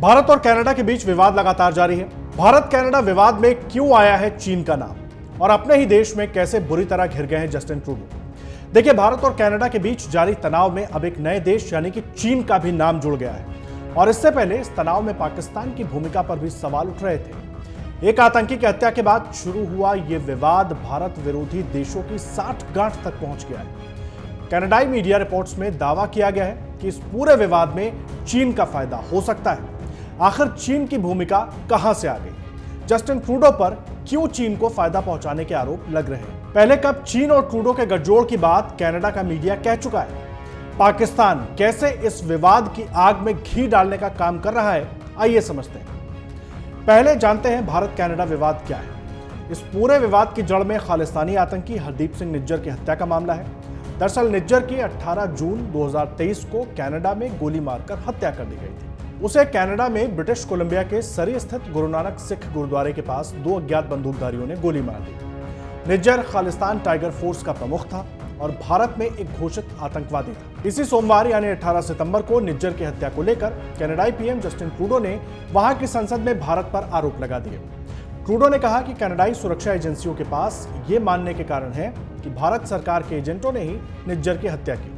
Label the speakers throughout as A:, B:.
A: भारत और कनाडा के बीच विवाद लगातार जारी है। भारत कनाडा विवाद में क्यों आया है चीन का नाम, और अपने ही देश में कैसे बुरी तरह घिर गए हैं जस्टिन ट्रूडो। देखिए, भारत और कनाडा के बीच जारी तनाव में अब एक नए देश यानी कि चीन का भी नाम जुड़ गया है, और इससे पहले इस तनाव में पाकिस्तान की भूमिका पर भी सवाल उठ रहे थे। एक आतंकी की हत्या के बाद शुरू हुआ यह विवाद भारत विरोधी देशों की साठगांठ तक पहुंच गया है। कनाडाई मीडिया रिपोर्ट्स में दावा किया गया है कि इस पूरे विवाद में चीन का फायदा हो सकता है। आखिर चीन की भूमिका कहां से आ गई? जस्टिन ट्रूडो पर क्यों चीन को फायदा पहुंचाने के आरोप लग रहे हैं? पहले कब चीन और ट्रूडो के गठजोड़ की बात कनाडा का मीडिया कह चुका है? पाकिस्तान कैसे इस विवाद की आग में घी डालने का काम कर रहा है, आइए समझते हैं। पहले जानते हैं भारत कनाडा विवाद क्या है। इस पूरे विवाद की जड़ में खालिस्तानी आतंकी हरदीप सिंह निज्जर की हत्या का मामला है। दरअसल निज्जर की 18 जून 2023 को कनाडा में गोली मारकर हत्या कर दी गई थी। उसे कनाडा में ब्रिटिश कोलंबिया के सरी स्थित गुरु नानक सिख गुरुद्वारे के पास 2 अज्ञात बंदूकधारियों ने गोली मार दी। निज्जर खालिस्तान टाइगर फोर्स का प्रमुख था और भारत में एक घोषित आतंकवादी था। इसी सोमवार यानी 18 सितंबर को निज्जर की हत्या को लेकर कनाडाई पीएम जस्टिन ट्रूडो ने वहां की संसद में भारत पर आरोप लगा दिए। ट्रूडो ने कहा कि कनाडाई सुरक्षा एजेंसियों के पास ये मानने के कारण है कि भारत सरकार के एजेंटों ने ही निज्जर की हत्या की।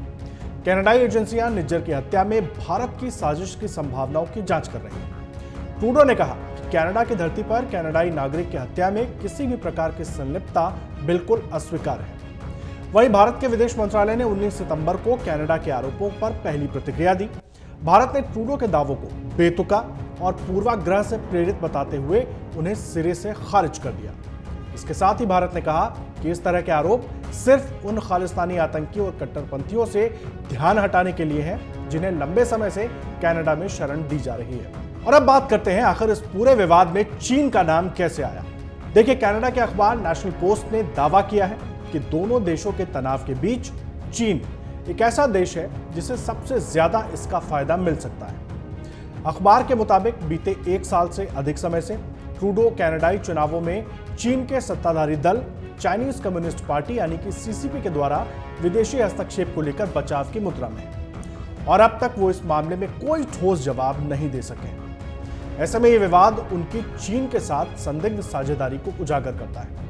A: कनाडाई एजेंसियां निज्जर की हत्या में भारत की साजिश की संभावनाओं की जांच कर रही हैं। ट्रूडो ने कहा कि कनाडा की धरती पर कनाडाई नागरिक की हत्या में किसी भी प्रकार की संलिप्तता बिल्कुल अस्वीकार है। वहीं भारत के विदेश मंत्रालय ने 19 सितंबर को कनाडा के आरोपों पर पहली प्रतिक्रिया दी। भारत ने ट्रूडो के दावों को बेतुका और पूर्वाग्रह से प्रेरित बताते हुए उन्हें सिरे से खारिज कर दिया। इसके साथ ही भारत ने कहा कि इस तरह के आरोप सिर्फ उन खालिस्तानी आतंकियों और कट्टरपंथियों से ध्यान हटाने के लिए हैं जिन्हें लंबे समय से कनाडा में शरण दी जा रही है। और अब बात करते हैं आखिर इस पूरे विवाद में चीन का नाम कैसे आया। देखिए, कनाडा के अखबार नेशनल पोस्ट ने दावा किया है कि दोनों देशों के तनाव के बीच चीन एक ऐसा देश है जिसे सबसे ज्यादा इसका फायदा मिल सकता है। अखबार के मुताबिक बीते 1 साल से अधिक समय से ट्रूडो कनाडाई चुनावों में चीन के सत्ताधारी दल चाइनीज कम्युनिस्ट पार्टी यानी कि सीसीपी के द्वारा विदेशी हस्तक्षेप को लेकर बचाव की मुद्रा में है, और अब तक वो इस मामले में कोई ठोस जवाब नहीं दे सके। ऐसे में ये विवाद उनकी चीन के साथ संदिग्ध साझेदारी को उजागर करता है।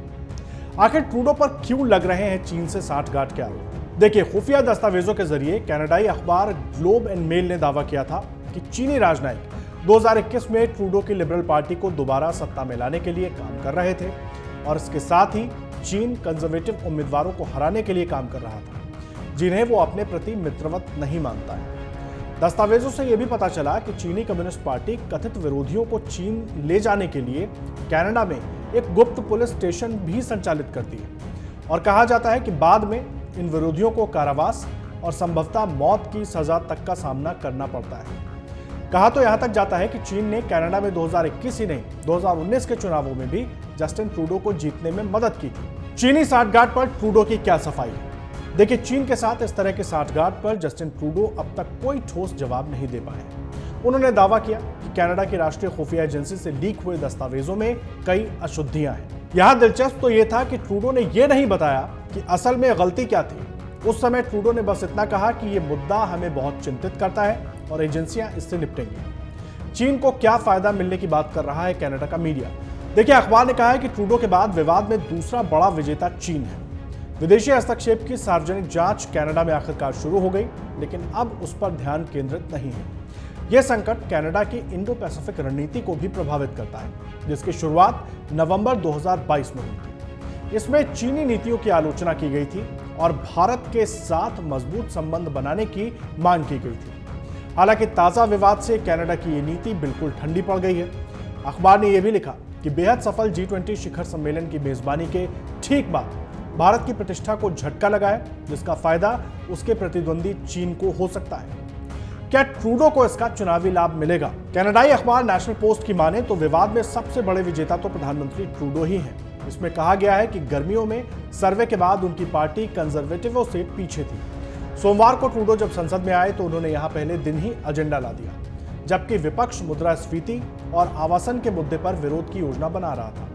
A: आखिर ट्रूडो पर क्यों लग रहे हैं चीन से साठगांठ के आरोप? देखिए, खुफिया दस्तावेजों के जरिए कनाडाई अखबार ग्लोब एंड मेल ने दावा किया था कि चीनी राजनयिक 2021 में ट्रूडो की लिबरल पार्टी को दोबारा सत्ता में लाने के लिए काम कर रहे थे, और इसके साथ ही चीन कंजर्वेटिव उम्मीदवारों को हराने के लिए काम कर रहा था जिन्हें वो अपने प्रति मित्रवत नहीं मानता है। दस्तावेजों से यह भी पता चला कि चीनी कम्युनिस्ट पार्टी कथित विरोधियों को चीन ले जाने के लिए कनाडा में एक गुप्त पुलिस स्टेशन भी संचालित करती है, और कहा जाता है कि बाद में इन विरोधियों को कारावास और संभवतः मौत की सजा तक का सामना करना पड़ता है। कहा तो यहां तक जाता है कि चीन ने कनाडा में 2021 ही नहीं 2019 के चुनावों में भी जस्टिन ट्रूडो को जीतने में मदद की थी। चीनी साठगांठ पर ट्रूडो की क्या सफाई है? देखिए, चीन के साथ इस तरह के साठगांठ पर जस्टिन ट्रूडो अब तक कोई ठोस जवाब नहीं दे पाए। उन्होंने दावा किया कि कनाडा की राष्ट्रीय खुफिया एजेंसी से लीक हुए दस्तावेजों में कई अशुद्धियां हैं। यहां दिलचस्प तो यह था कि ट्रूडो ने यह नहीं बताया कि असल में गलती क्या थी। उस समय ट्रूडो ने बस इतना कहा कि यह मुद्दा हमें बहुत चिंतित करता है और एजेंसियां इससे निपटेंगी। चीन को क्या फायदा मिलने की बात कर रहा है कनाडा का मीडिया? देखिए, अखबार ने कहा है कि ट्रूडो के बाद विवाद में दूसरा बड़ा विजेता चीन है। विदेशी हस्तक्षेप की सार्वजनिक जांच कनाडा में आखिरकार शुरू हो गई, लेकिन अब उस पर ध्यान केंद्रित नहीं है। यह संकट कनाडा की इंडो पैसिफिक रणनीति को भी प्रभावित करता है, जिसकी शुरुआत नवंबर 2022 में हुई थी। इसमें चीनी नीतियों की आलोचना की गई थी और भारत के साथ मजबूत संबंध बनाने की मांग की गई थी। हालांकि ताजा विवाद से कनाडा की ये नीति बिल्कुल ठंडी पड़ गई है। अखबार ने यह भी लिखा कि बेहद सफल G20 शिखर सम्मेलन की मेजबानी के ठीक बाद भारत की प्रतिष्ठा को झटका लगा है, जिसका फायदा उसके प्रतिद्वंदी चीन को हो सकता है। क्या ट्रूडो को इसका चुनावी लाभ मिलेगा? कनाडाई अखबार नेशनल पोस्ट की माने तो विवाद में सबसे बड़े विजेता तो प्रधानमंत्री ट्रूडो ही हैं। इसमें कहा गया है कि गर्मियों में सर्वे के बाद उनकी पार्टी कंजर्वेटिवों से पीछे थी। सोमवार को ट्रूडो जब संसद में आए तो उन्होंने यहां पहले दिन ही एजेंडा ला दिया, जबकि विपक्ष मुद्रास्फीति और आवासन के मुद्दे पर विरोध की योजना बना रहा था।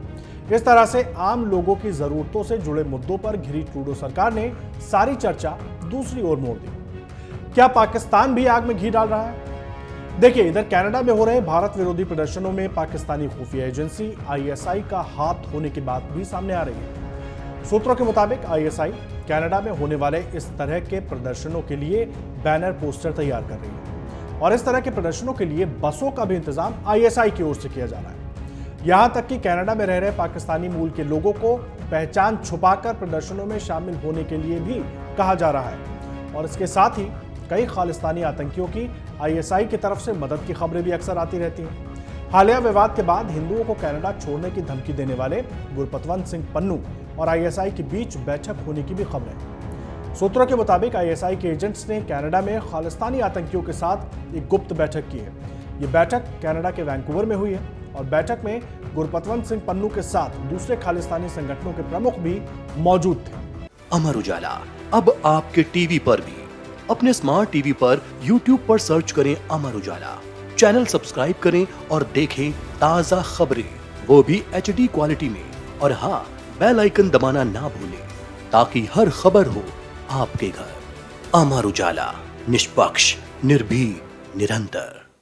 A: इस तरह से आम लोगों की जरूरतों से जुड़े मुद्दों पर घिरी ट्रूडो सरकार ने सारी चर्चा दूसरी ओर मोड़ दी। क्या पाकिस्तान भी आग में घी डाल रहा है? देखिए, इधर कनाडा में हो रहे भारत विरोधी प्रदर्शनों में पाकिस्तानी खुफिया एजेंसी आईएसआई का हाथ होने की बात भी सामने आ रही है। सूत्रों के मुताबिक आईएसआई कनाडा में होने वाले इस तरह के प्रदर्शनों के लिए बैनर पोस्टर तैयार कर रही है और इस तरह के प्रदर्शनों के लिए बसों का भी इंतजाम आईएसआई की ओर से किया जा रहा है। यहां तक कि कनाडा में रह रहे पाकिस्तानी मूल के लोगों को पहचान छुपाकर प्रदर्शनों में शामिल होने के लिए भी कहा जा रहा है और इसके साथ ही कई खालिस्तानी आतंकियों की आईएसआई की तरफ से मदद की खबरें भी अक्सर आती रहती हैं। हालिया विवाद के बाद हिंदुओं को कनाडा छोड़ने की धमकी देने वाले गुरपतवंत सिंह पन्नू और आईएसआई के बीच बैठक होने की भी खबरें। सूत्रों के मुताबिक आईएसआई के एजेंट्स ने कनाडा में खालिस्तानी आतंकियों के साथ एक गुप्त बैठक की है। ये बैठक कनाडा के वैंकूवर में हुई है और बैठक में गुरपतवंत सिंह पन्नू के साथ दूसरे खालिस्तानी संगठनों के प्रमुख भी मौजूद थे।
B: अमर उजाला अब आपके टीवी पर भी। अपने स्मार्ट टीवी पर YouTube पर सर्च करें अमर उजाला, चैनल सब्सक्राइब करें और देखें ताजा खबरें, वो भी HD क्वालिटी में। और हाँ, बेल आइकन दबाना ना भूलें ताकि हर खबर हो आपके घर। अमर उजाला, निष्पक्ष, निर्भीक, निरंतर।